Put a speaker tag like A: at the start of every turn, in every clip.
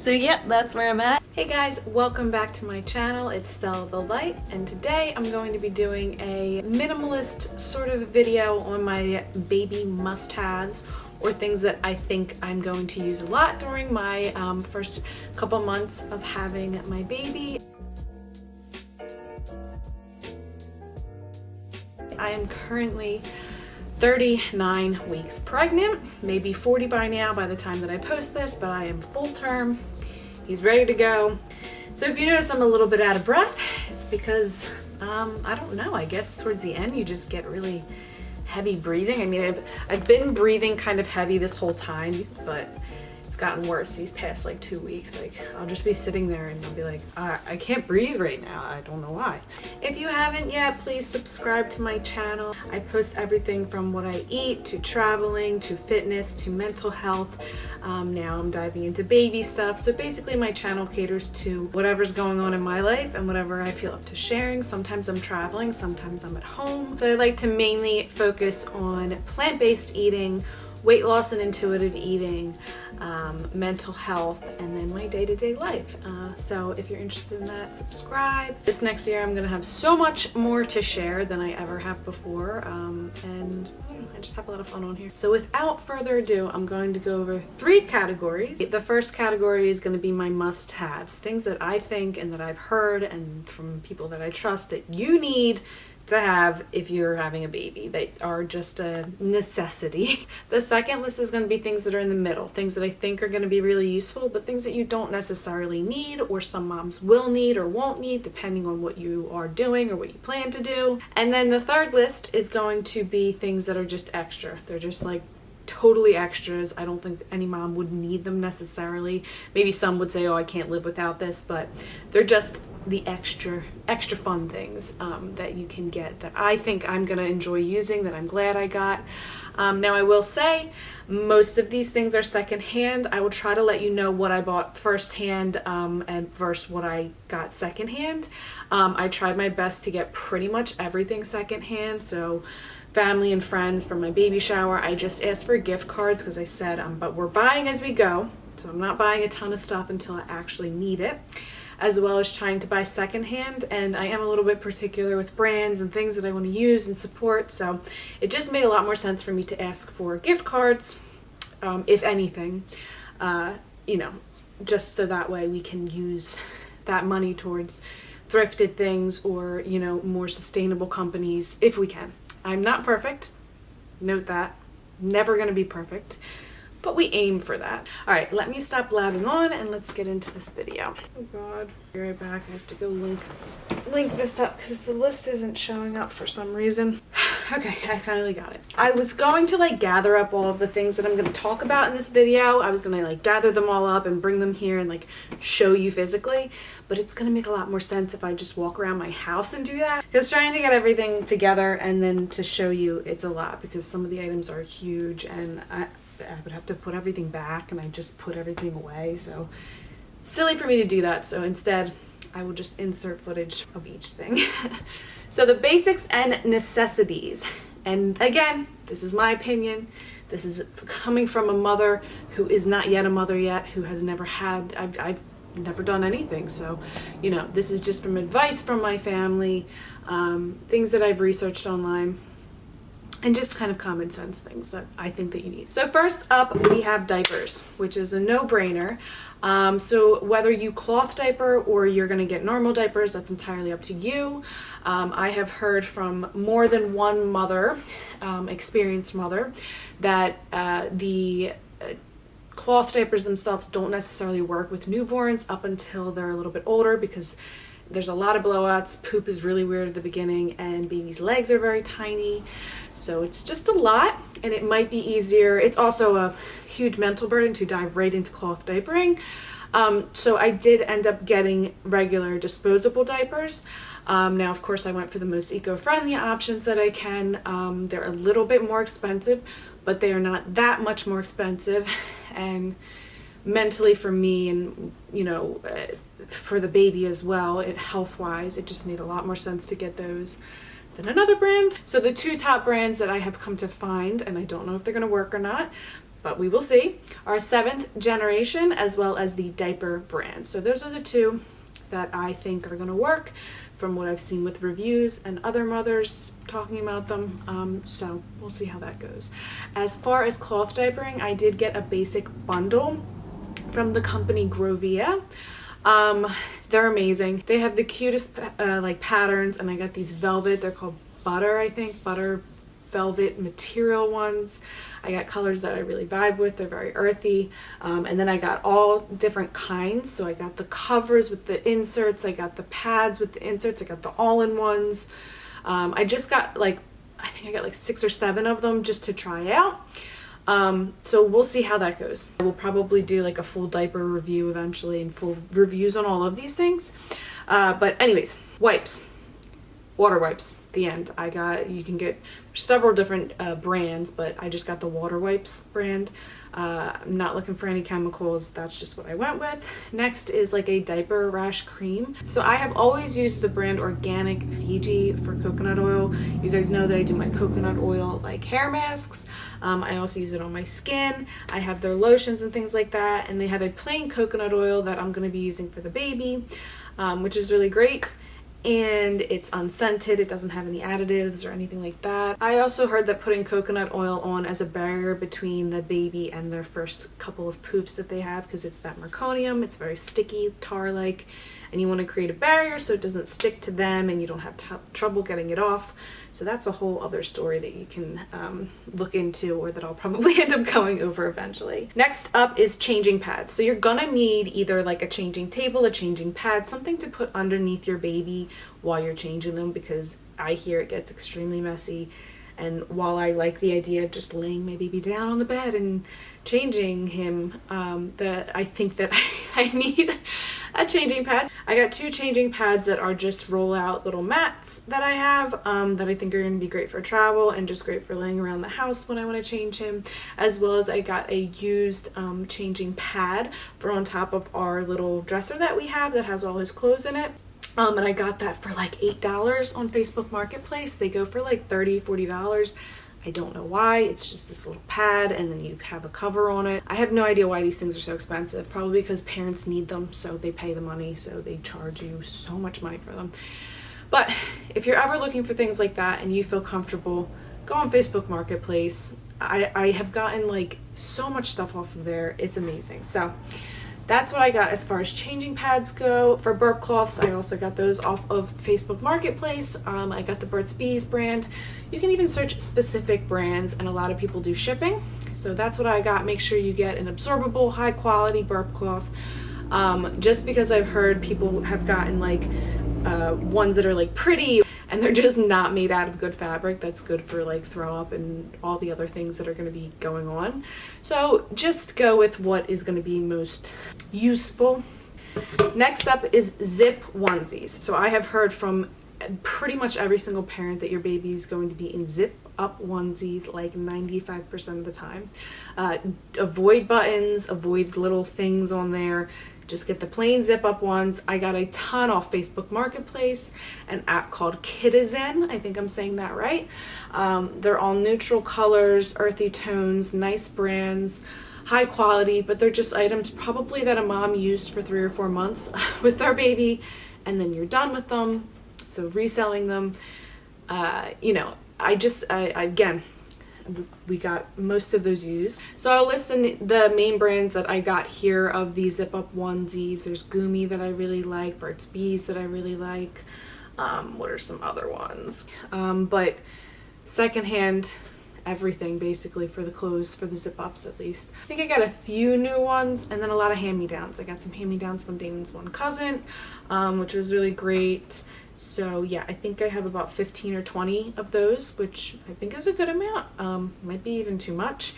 A: So yep, that's where I'm at.
B: Hey guys, welcome back to my channel. It's Stella the Light, and today I'm going to be doing a minimalist sort of video on my baby must-haves, or things that I think I'm going to use a lot during my first couple months of having my baby. I am currently 39 weeks pregnant, maybe 40 by now by the time that I post this, but I am full term. He's ready to go. So if you notice I'm a little bit out of breath, it's because, I don't know, I guess towards the end you just get really heavy breathing. I mean, I've been breathing kind of heavy this whole time, but it's gotten worse these past like 2 weeks. Like, I'll just be sitting there and I'll be like, I can't breathe right now. I don't know why. If you haven't yet, please subscribe to my channel. I post everything from what I eat to traveling to fitness to mental health. Now I'm diving into baby stuff. So basically my channel caters to whatever's going on in my life and whatever I feel up to sharing. Sometimes I'm traveling, sometimes I'm at home. So I like to mainly focus on plant-based eating, weight loss and intuitive eating, mental health, and then my day-to-day life. So if you're interested in that, subscribe. This next year I'm gonna have so much more to share than I ever have before, and I just have a lot of fun on here. So without further ado, I'm going to go over 3 categories. The first category is going to be my must-haves, things that I think and that I've heard and from people that I trust that you need to have if you're having a baby. They are just a necessity. The second list is going to be things that are in the middle, things that I think are going to be really useful, but things that you don't necessarily need, or some moms will need or won't need depending on what you are doing or what you plan to do. And then the third list is going to be things that are just extra. They're just like totally extras. I don't think any mom would need them necessarily. Maybe some would say, oh, I can't live without this, but they're just the extra fun things that you can get that I think I'm gonna enjoy using, that I'm glad I got. Now I will say most of these things are secondhand. I will try to let you know what I bought firsthand and versus what I got secondhand. I tried my best to get pretty much everything secondhand. So family and friends from my baby shower, I just asked for gift cards because I said, but we're buying as we go. So I'm not buying a ton of stuff until I actually need it, as well as trying to buy secondhand. And I am a little bit particular with brands and things that I want to use and support. So it just made a lot more sense for me to ask for gift cards, if anything, you know, just so that way we can use that money towards thrifted things or, you know, more sustainable companies if we can. I'm not perfect. Note that. Never going to be perfect. But we aim for that. All right, let me stop blabbing on and let's get into this video. Oh God, be right back. I have to go link this up because the list isn't showing up for some reason. Okay, I finally got it. I was going to like gather up all of the things that I'm going to talk about in this video. I was going to like gather them all up and bring them here and like show you physically, but it's going to make a lot more sense if I just walk around my house and do that. Because trying to get everything together and then to show you, it's a lot because some of the items are huge and I would have to put everything back and I just put everything away. So silly for me to do that. So instead I will just insert footage of each thing. So the basics and necessities. And again, this is my opinion. This is coming from a mother who is not yet a mother yet, who has never had, I've never done anything. So, you know, this is just from advice from my family, things that I've researched online, and just kind of common sense things that I think that you need. So first up, we have diapers, which is a no-brainer. So whether you cloth diaper or you're gonna get normal diapers, that's entirely up to you. I have heard from more than one mother, experienced mother, that the cloth diapers themselves don't necessarily work with newborns up until they're a little bit older because there's a lot of blowouts, poop is really weird at the beginning, and baby's legs are very tiny. So it's just a lot, and it might be easier. It's also a huge mental burden to dive right into cloth diapering. So I did end up getting regular disposable diapers. Now, of course, I went for the most eco-friendly options that I can. They're a little bit more expensive, but they are not that much more expensive. And mentally for me and, you know, for the baby as well, health-wise, it just made a lot more sense to get those than another brand. So the 2 top brands that I have come to find, and I don't know if they're going to work or not, but we will see. Our 7th generation, as well as the Diaper brand. So those are the two that I think are going to work from what I've seen with reviews and other mothers talking about them. So we'll see how that goes. As far as cloth diapering, I did get a basic bundle from the company Grovia. They're amazing. They have the cutest like patterns, and I got these velvet, they're called butter, I think, butter velvet material ones. I got colors that I really vibe with. They're very earthy. And then I got all different kinds. So I got the covers with the inserts. I got the pads with the inserts. I got the all-in-ones. I just got I think I got like 6 or 7 of them just to try out. So we'll see how that goes. I will probably do like a full diaper review eventually and full reviews on all of these things. But anyways, wipes. Water wipes, the end. You can get several different brands, but I just got the water wipes brand. I'm not looking for any chemicals. That's just what I went with. Next is like a diaper rash cream. So I have always used the brand Organic Fiji for coconut oil. You guys know that I do my coconut oil like hair masks. I also use it on my skin. I have their lotions and things like that. And they have a plain coconut oil that I'm going to be using for the baby, which is really great. And it's unscented. It doesn't have any additives or anything like that. I also heard that putting coconut oil on as a barrier between the baby and their first couple of poops that they have, because it's that meconium, it's very sticky, tar-like, and you want to create a barrier so it doesn't stick to them and you don't have trouble getting it off. So that's a whole other story that you can look into, or that I'll probably end up going over eventually. Next up is changing pads. So you're gonna need either like a changing table, a changing pad, something to put underneath your baby while you're changing them, because I hear it gets extremely messy. And while I like the idea of just laying my baby down on the bed and changing him, I think that I need a changing pad. I got 2 changing pads that are just roll out little mats that I have that I think are going to be great for travel and just great for laying around the house when I want to change him, as well as I got a used changing pad for on top of our little dresser that we have that has all his clothes in it. And I got that for like $8 on Facebook Marketplace. They go for like $30, $40. I don't know why. It's just this little pad and then you have a cover on it. I have no idea why these things are so expensive. Probably because parents need them, so they pay the money, so they charge you so much money for them. But if you're ever looking for things like that and you feel comfortable, go on Facebook Marketplace. I have gotten like so much stuff off of there. It's amazing. So that's what I got as far as changing pads go. For Burp Cloths, I also got those off of Facebook Marketplace. I got the Burt's Bees brand. You can even search specific brands, and a lot of people do shipping. So that's what I got. Make sure you get an absorbable, high quality burp cloth. Just because I've heard people have gotten like ones that are like pretty, and they're just not made out of good fabric that's good for like throw up and all the other things that are going to be going on. So just go with what is going to be most useful. Next up is zip onesies. So I have heard from pretty much every single parent that your baby is going to be in zip up onesies like 95% of the time. Avoid buttons, avoid little things on there. Just get the plain zip up ones. I got a ton off Facebook Marketplace, an app called Kitizen. I think I'm saying that right. They're all neutral colors, earthy tones, nice brands, high quality, but they're just items probably that a mom used for 3 or 4 months with their baby, and then you're done with them. So reselling them, again, we got most of those used. So I'll list the main brands that I got here of these zip up onesies. There's Gumi that I really like, Burt's Bees that I really like. What are some other ones? But secondhand, everything basically for the clothes, for the zip ups at least. I think I got a few new ones and then a lot of hand-me-downs. I got some hand-me-downs from Damon's one cousin, which was really great. So yeah, I think I have about 15 or 20 of those, which I think is a good amount. Might be even too much.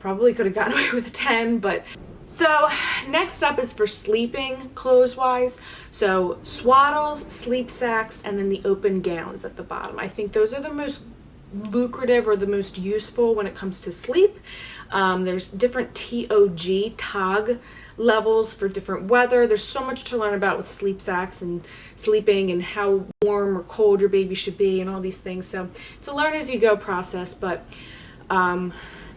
B: Probably could have gotten away with 10, but... So next up is for sleeping clothes wise. So swaddles, sleep sacks, and then the open gowns at the bottom. I think those are the most lucrative or the most useful when it comes to sleep. There's different TOG levels for different weather. There's so much to learn about with sleep sacks and sleeping and how warm or cold your baby should be and all these things. So it's a learn as you go process, but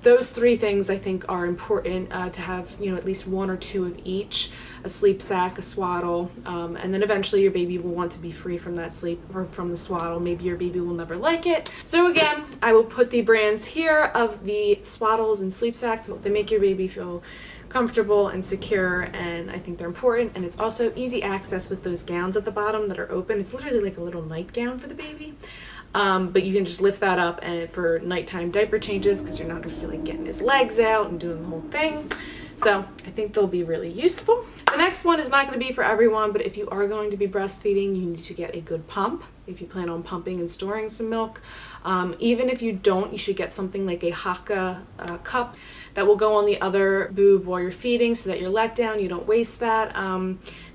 B: those three things I think are important to have, you know, at least one or two of each: a sleep sack, a swaddle, and then eventually your baby will want to be free from that sleep or from the swaddle. Maybe your baby will never like it. So again, I will put the brands here of the swaddles and sleep sacks. They make your baby feel comfortable and secure, and I think they're important. And it's also easy access with those gowns at the bottom that are open. It's literally like a little nightgown for the baby. But you can just lift that up and for nighttime diaper changes, because you're not going to feel like getting his legs out and doing the whole thing. So I think they'll be really useful. The next one is not going to be for everyone, but if you are going to be breastfeeding, you need to get a good pump if you plan on pumping and storing some milk. Even if you don't, you should get something like a Haka cup that will go on the other boob while you're feeding, so that your letdown, you don't waste that.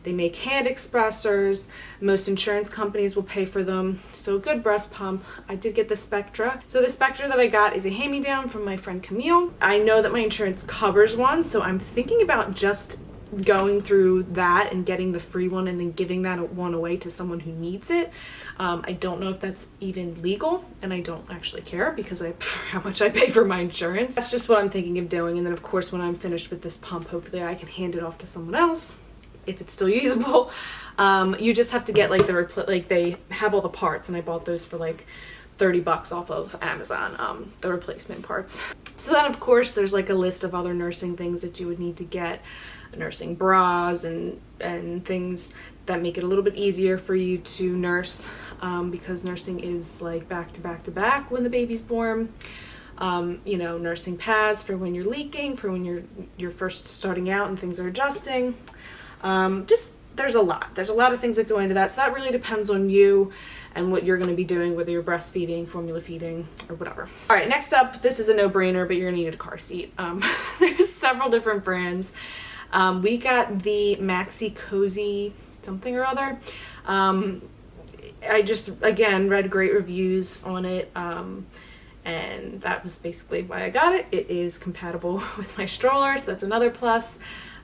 B: They make hand expressors. Most insurance companies will pay for them. So a good breast pump. I did get the Spectra. So the Spectra that I got is a hand-me-down from my friend Camille. I know that my insurance covers one, so I'm thinking about just going through that and getting the free one and then giving that one away to someone who needs it. I don't know if that's even legal, and I don't actually care because how much I pay for my insurance. That's just what I'm thinking of doing. And then of course, when I'm finished with this pump, hopefully I can hand it off to someone else if it's still usable. You just have to get like like they have all the parts, and I bought those for like $30 off of Amazon, the replacement parts. So then of course there's like a list of other nursing things that you would need to get: nursing bras and things that make it a little bit easier for you to nurse, because nursing is like back to back to back when the baby's born. You know, nursing pads for when you're leaking, for when you're first starting out and things are adjusting. Just there's a lot of things that go into that, so that really depends on you and what you're going to be doing, whether you're breastfeeding, formula feeding, or whatever. All right, next up, this is a no-brainer, but you're going to need a car seat. There's several different brands. We got the Maxi Cozy something or other. I just, again, read great reviews on it, and that was basically why I got it. It is compatible with my stroller, so that's another plus.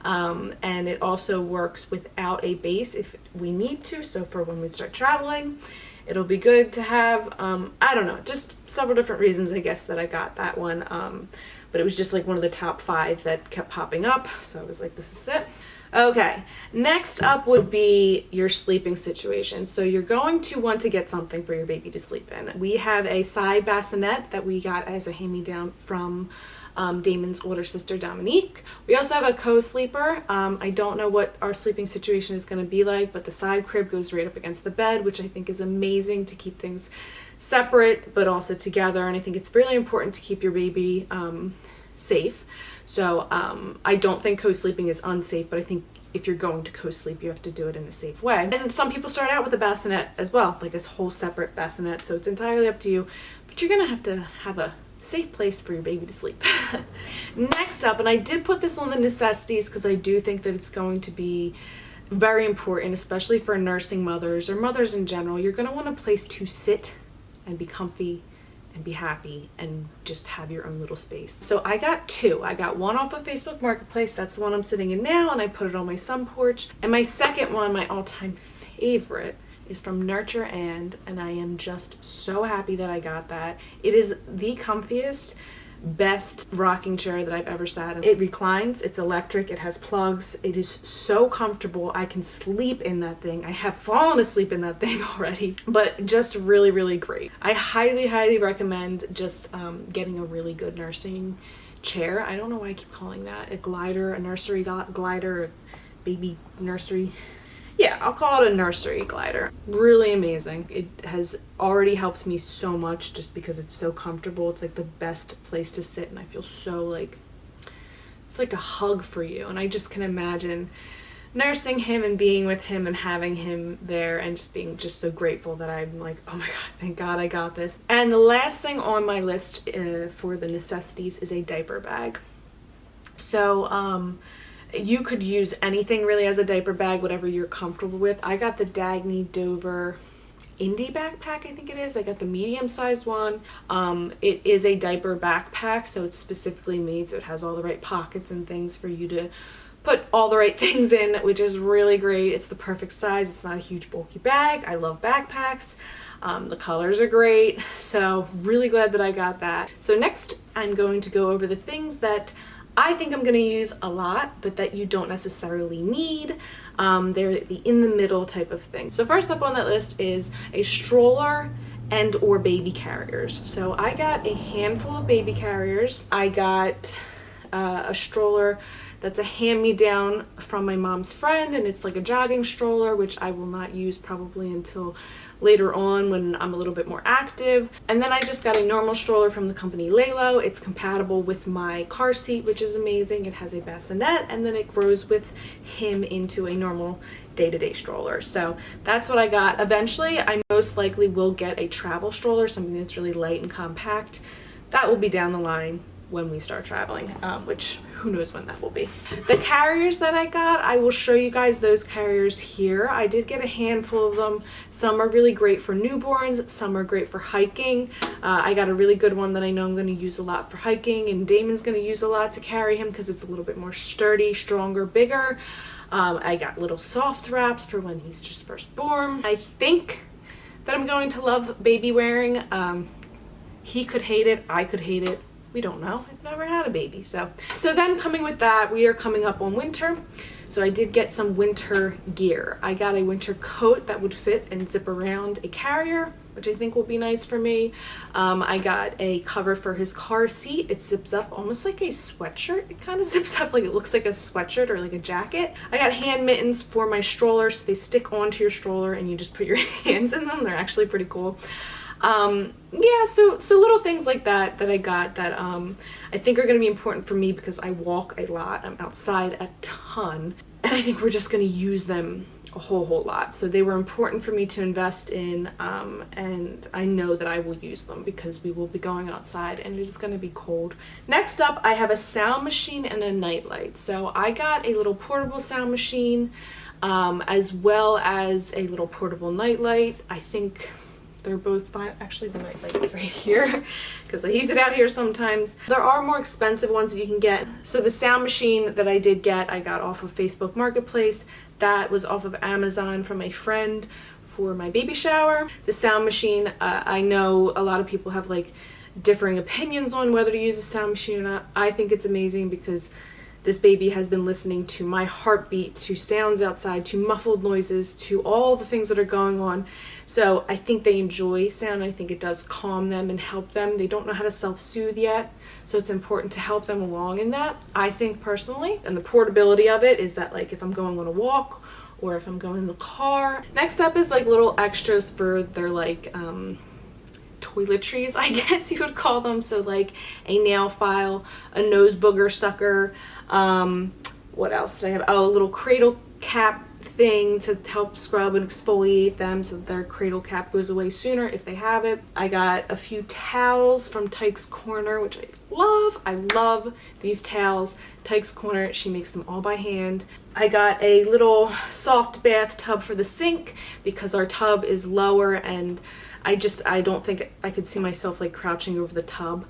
B: And it also works without a base if we need to, so for when we start traveling, it'll be good to have. I don't know, just several different reasons I guess that I got that one, but it was just like one of the top 5 that kept popping up, so I was like, this is it. Okay, next up would be your sleeping situation. So you're going to want to get something for your baby to sleep in. We have a side bassinet that we got as a hand-me-down from Damon's older sister Dominique. We also have a co-sleeper. I don't know what our sleeping situation is going to be like, but the side crib goes right up against the bed, which I think is amazing to keep things separate but also together, and I think it's really important to keep your baby safe. So I don't think co-sleeping is unsafe, but I think if you're going to co-sleep, you have to do it in a safe way. And some people start out with a bassinet as well, like this whole separate bassinet, so it's entirely up to you, but you're gonna have to have a safe place for your baby to sleep. Next up, and I did put this on the necessities because I do think that it's going to be very important, especially for nursing mothers or mothers in general. You're going to want a place to sit and be comfy and be happy and just have your own little space. So I got 2. I got one off of Facebook Marketplace. That's the one I'm sitting in now, and I put it on my sun porch. And my second one, my all-time favorite, is from Nurture and I am just so happy that I got that. It is the comfiest, best rocking chair that I've ever sat in. It reclines, it's electric, it has plugs, it is so comfortable. I can sleep in that thing. I have fallen asleep in that thing already, but just really, really great. I highly, highly recommend just getting a really good nursing chair. I don't know why I keep calling that a glider, a nursery glider, a baby nursery. Yeah, I'll call it a nursery glider. Really amazing. It has already helped me so much just because it's so comfortable. It's like the best place to sit, and I feel so like, it's like a hug for you. And I just can imagine nursing him and being with him and having him there and just being just so grateful that I'm like, oh my God, thank God I got this. And the last thing on my list for the necessities is a diaper bag. So, you could use anything really as a diaper bag, whatever you're comfortable with. I got the Dagny Dover Indie backpack, I think it is. I got the medium-sized one. It is a diaper backpack, so it's specifically made so it has all the right pockets and things for you to put all the right things in, which is really great. It's the perfect size. It's not a huge bulky bag. I love backpacks. The colors are great, so really glad that I got that. So next I'm going to go over the things that I think I'm going to use a lot, but that you don't necessarily need. They're the in the middle type of thing. So first up on that list is a stroller and or baby carriers. So I got a handful of baby carriers. I got a stroller that's a hand-me-down from my mom's friend, and it's like a jogging stroller, which I will not use probably until later on when I'm a little bit more active. And then I just got a normal stroller from the company Lalo. It's compatible with my car seat, which is amazing. It has a bassinet, and then it grows with him into a normal day-to-day stroller. So that's what I got. Eventually, I most likely will get a travel stroller, something that's really light and compact. That will be down the line when we start traveling, which who knows when that will be. The carriers that I got, I will show you guys those carriers here. I did get a handful of them. Some are really great for newborns, some are great for hiking. I got a really good one that I know I'm going to use a lot for hiking, and Damon's going to use a lot to carry him because it's a little bit more sturdy, stronger, bigger. I got little soft wraps for when he's just first born. I think that I'm going to love baby wearing. He could hate it, I could hate it. We don't know. I've never had a baby. So then coming with that, we are coming up on winter. So I did get some winter gear. I got a winter coat that would fit and zip around a carrier, which I think will be nice for me. I got a cover for his car seat. It zips up almost like a sweatshirt. It kind of zips up like it looks like a sweatshirt or like a jacket. I got hand mittens for my stroller, so they stick onto your stroller and you just put your hands in them. They're actually pretty cool. Yeah, so little things like that I got that I think are going to be important for me because I walk a lot. I'm outside a ton, and I think we're just going to use them a whole lot. So they were important for me to invest in, and I know that I will use them because we will be going outside and it is going to be cold. Next up, I have a sound machine and a nightlight. So I got a little portable sound machine, as well as a little portable nightlight. I think they're both fine. Actually, the nightlight is right here because I use it out here sometimes. There are more expensive ones that you can get. So the sound machine that I did get, I got off of Facebook Marketplace. That was off of Amazon from a friend for my baby shower. The sound machine, I know a lot of people have like differing opinions on whether to use a sound machine or not. I think it's amazing because this baby has been listening to my heartbeat, to sounds outside, to muffled noises, to all the things that are going on. So I think they enjoy sound. I think it does calm them and help them. They don't know how to self-soothe yet, so it's important to help them along in that, I think personally. And the portability of it is that like if I'm going on a walk or if I'm going in the car. Next up is like little extras for their like toiletries, I guess you would call them. So like a nail file, a nose booger sucker, what else did I have? Oh, a little cradle cap thing to help scrub and exfoliate them so that their cradle cap goes away sooner if they have it. I got a few towels from Tyke's Corner, which I love. I love these towels. Tyke's Corner, she makes them all by hand. I got a little soft bathtub for the sink because our tub is lower and I don't think I could see myself like crouching over the tub.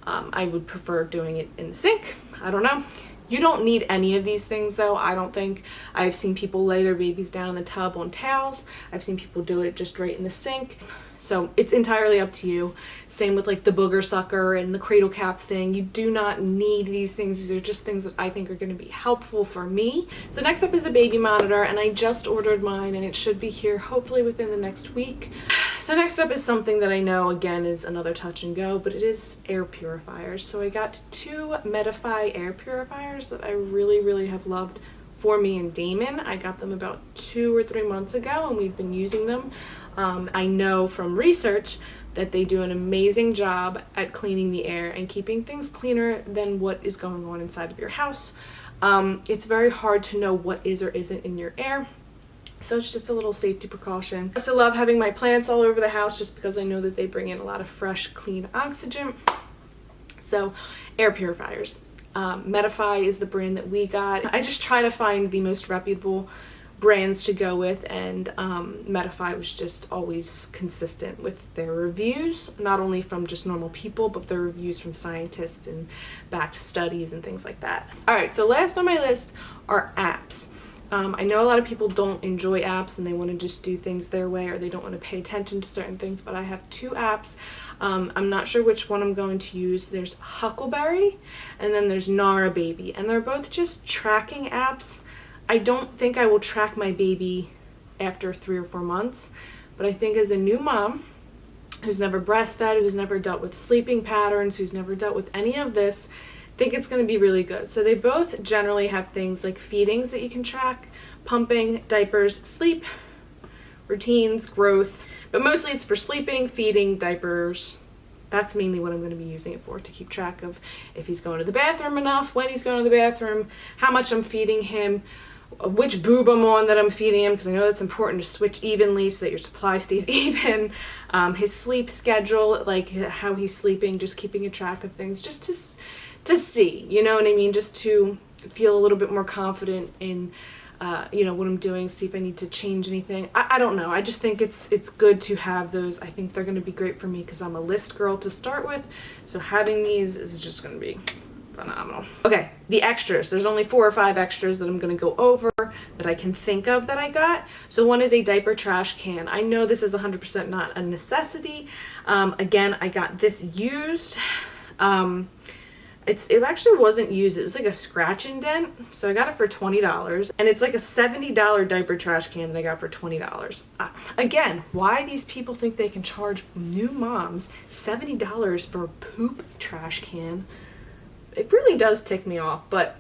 B: I would prefer doing it in the sink. I don't know. You don't need any of these things though, I don't think. I've seen people lay their babies down in the tub on towels. I've seen people do it just right in the sink. So it's entirely up to you. Same with like the booger sucker and the cradle cap thing. You do not need these things. These are just things that I think are going to be helpful for me. So next up is a baby monitor, and I just ordered mine and it should be here hopefully within the next week. So next up is something that I know again is another touch and go, but it is air purifiers. So I got 2 Medify air purifiers that I really have loved for me and Damon. I got them about 2 or 3 months ago and we've been using them. I know from research that they do an amazing job at cleaning the air and keeping things cleaner than what is going on inside of your house. It's very hard to know what is or isn't in your air, so it's just a little safety precaution. I also love having my plants all over the house just because I know that they bring in a lot of fresh, clean oxygen. So air purifiers. Medify is the brand that we got. I just try to find the most reputable brands to go with, and Medify was just always consistent with their reviews, not only from just normal people, but their reviews from scientists and backed studies and things like that. Alright, so last on my list are apps. I know a lot of people don't enjoy apps and they want to just do things their way, or they don't want to pay attention to certain things, but I have 2 apps. I'm not sure which one I'm going to use. There's Huckleberry and then there's Nara Baby, and they're both just tracking apps. I don't think I will track my baby after 3 or 4 months, but I think as a new mom who's never breastfed, who's never dealt with sleeping patterns, who's never dealt with any of this, think it's going to be really good. So they both generally have things like feedings that you can track, pumping, diapers, sleep, routines, growth, but mostly it's for sleeping, feeding, diapers. That's mainly what I'm going to be using it for, to keep track of if he's going to the bathroom enough, when he's going to the bathroom, how much I'm feeding him, which boob I'm on that I'm feeding him, because I know that's important to switch evenly so that your supply stays even, his sleep schedule, like how he's sleeping, just keeping a track of things, just to see, you know what I mean, just to feel a little bit more confident in what I'm doing, see if I need to change anything. I don't know. I just think it's good to have those. I think they're going to be great for me because I'm a list girl to start with. So having these is just going to be phenomenal. Okay, the extras. There's only 4 or 5 extras that I'm going to go over that I can think of that I got. So one is a diaper trash can. I know this is 100% not a necessity. Again, I got this used. It actually wasn't used. It was like a scratch and dent. So I got it for $20. And it's like a $70 diaper trash can that I got for $20. Again, why these people think they can charge new moms $70 for a poop trash can, it really does tick me off. But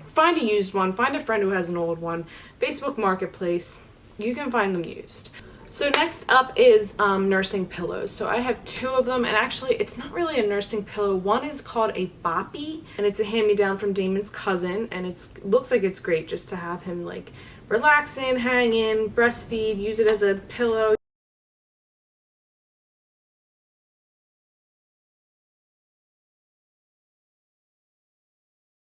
B: find a used one. Find a friend who has an old one. Facebook Marketplace. You can find them used. So next up is nursing pillows. So I have 2 of them, and actually it's not really a nursing pillow. One is called a Boppy, and it's a hand-me-down from Damon's cousin, and it looks like it's great just to have him like relax in, hang in, breastfeed, use it as a pillow.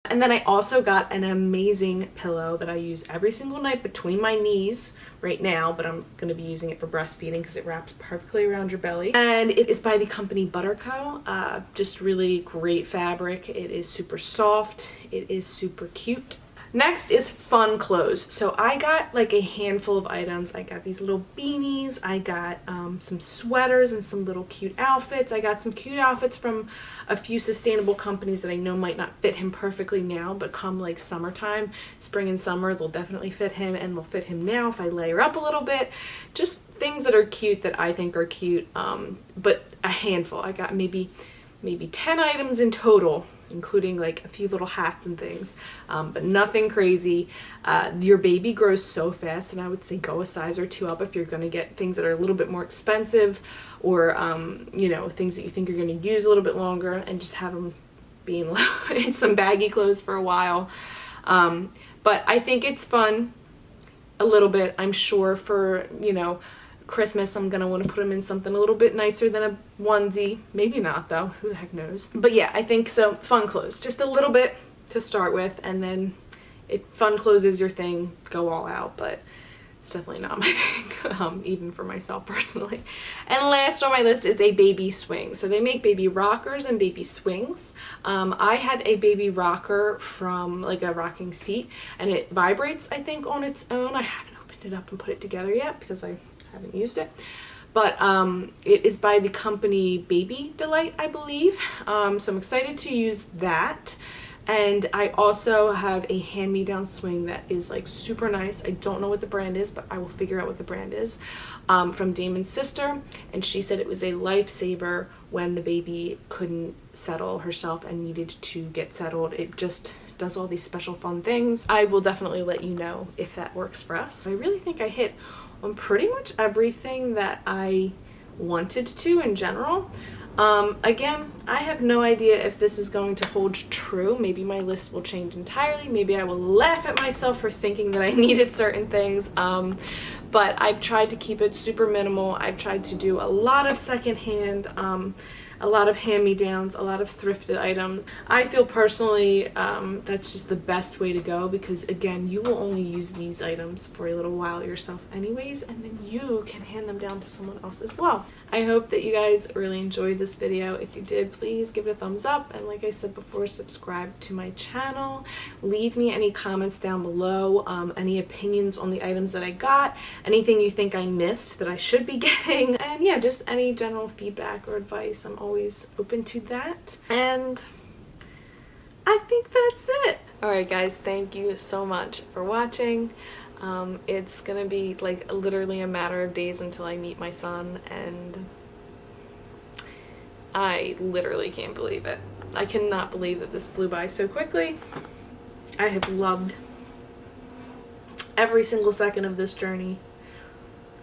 B: And then I also got an amazing pillow that I use every single night between my knees right now, but I'm going to be using it for breastfeeding because it wraps perfectly around your belly. And it is by the company Butterco. Just really great fabric. It is super soft. It is super cute. Next is fun clothes. So I got like a handful of items. I got these little beanies. I got some sweaters and some little cute outfits. I got some cute outfits from a few sustainable companies that I know might not fit him perfectly now, but come like summertime, spring and summer, they'll definitely fit him, and they'll fit him now if I layer up a little bit. Just things that are cute that I think are cute, but a handful. I got maybe 10 items in total, including like a few little hats and things, but nothing crazy. Your baby grows so fast, and I would say go a size or 2 up if you're going to get things that are a little bit more expensive, or things that you think you're going to use a little bit longer, and just have them be in some baggy clothes for a while. But I think it's fun a little bit. I'm sure for Christmas, I'm going to want to put them in something a little bit nicer than a onesie. Maybe not, though. Who the heck knows? But yeah, I think so. Fun clothes. Just a little bit to start with, and then if fun clothes is your thing, go all out. But it's definitely not my thing, even for myself personally. And last on my list is a baby swing. So they make baby rockers and baby swings. I had a baby rocker from like a rocking seat, and it vibrates, I think, on its own. I haven't opened it up and put it together yet because I haven't used it, but it is by the company Baby Delight, I believe. So I'm excited to use that. And I also have a hand-me-down swing that is like super nice. I don't know what the brand is, but I will figure out what the brand is, from Damon's sister, and she said it was a lifesaver when the baby couldn't settle herself and needed to get settled. It just does all these special fun things. I will definitely let you know if that works for us. I really think I hit on pretty much everything that I wanted to in general. Again, I have no idea if this is going to hold true. Maybe my list will change entirely. Maybe I will laugh at myself for thinking that I needed certain things. But I've tried to keep it super minimal. I've tried to do a lot of secondhand, a lot of hand-me-downs, a lot of thrifted items. I feel personally that's just the best way to go, because again, you will only use these items for a little while yourself anyways, and then you can hand them down to someone else as well. I hope that you guys really enjoyed this video. If you did, please give it a thumbs up, and like I said before, subscribe to my channel. Leave me any comments down below, any opinions on the items that I got, anything you think I missed that I should be getting, and yeah, just any general feedback or advice. I'm always open to that, and I think that's it. Alright guys, thank you so much for watching. It's gonna be like literally a matter of days until I meet my son, and I literally can't believe it. I cannot believe that this flew by so quickly. I have loved every single second of this journey,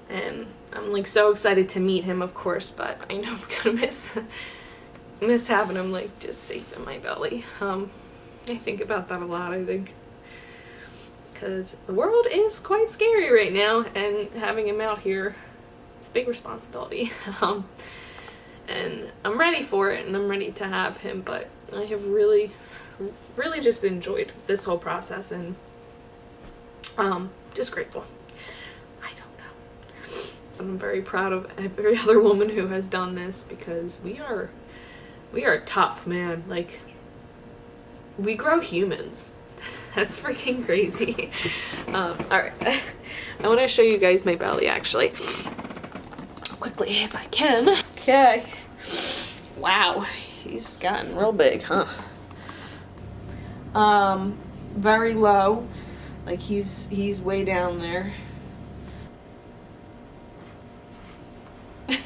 B: and I'm like so excited to meet him, of course, but I know I'm gonna miss having him like just safe in my belly. I think about that a lot, I think. Because the world is quite scary right now, and having him out here, it's a big responsibility. And I'm ready for it, and I'm ready to have him, but I have really just enjoyed this whole process, and just grateful. I don't know. I'm very proud of every other woman who has done this, because we are tough, man. Like, we grow humans. That's freaking crazy. Alright, I want to show you guys my belly, actually. Quickly, if I can. Okay. Wow, he's gotten real big, huh? Very low. Like, he's way down there.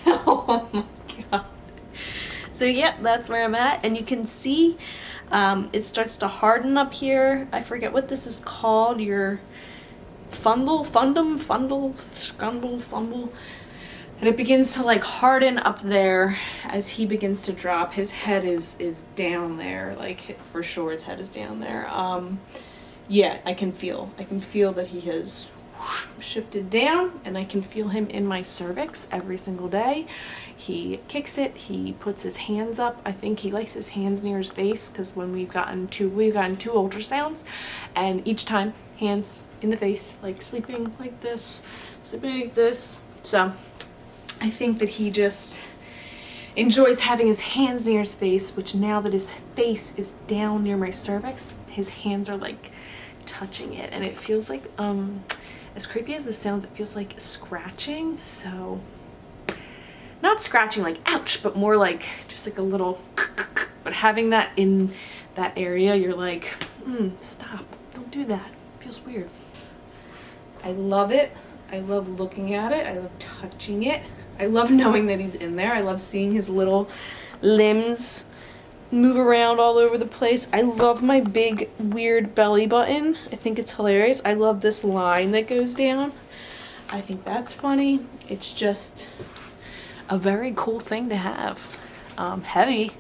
B: Oh my god. So yeah, that's where I'm at, and you can see it starts to harden up here. I forget what this is called. Your fundle, and it begins to like harden up there as he begins to drop. His head is down there, like for sure his head is down there. Yeah, I can feel that he has shifted down, and I can feel him in my cervix every single day. He kicks it, he puts his hands up. I think he likes his hands near his face, because when we've gotten two ultrasounds, and each time hands in the face, like sleeping like this. So I think that he just enjoys having his hands near his face, which now that his face is down near my cervix, his hands are like touching it, and it feels like as creepy as this sounds, it feels like scratching. So not scratching like ouch, but more like just like a little but having that in that area, you're like, stop, don't do that, it feels weird. I love it. I love looking at it. I love touching it. I love knowing that he's in there. I love seeing his little limbs move around all over the place. I love my big weird belly button. I think it's hilarious. I love this line that goes down. I think that's funny. It's just a very cool thing to have. Heavy.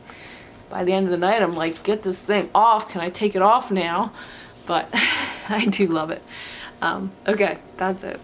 B: By the end of the night, I'm like, get this thing off. Can I take it off now? But I do love it. Okay, that's it.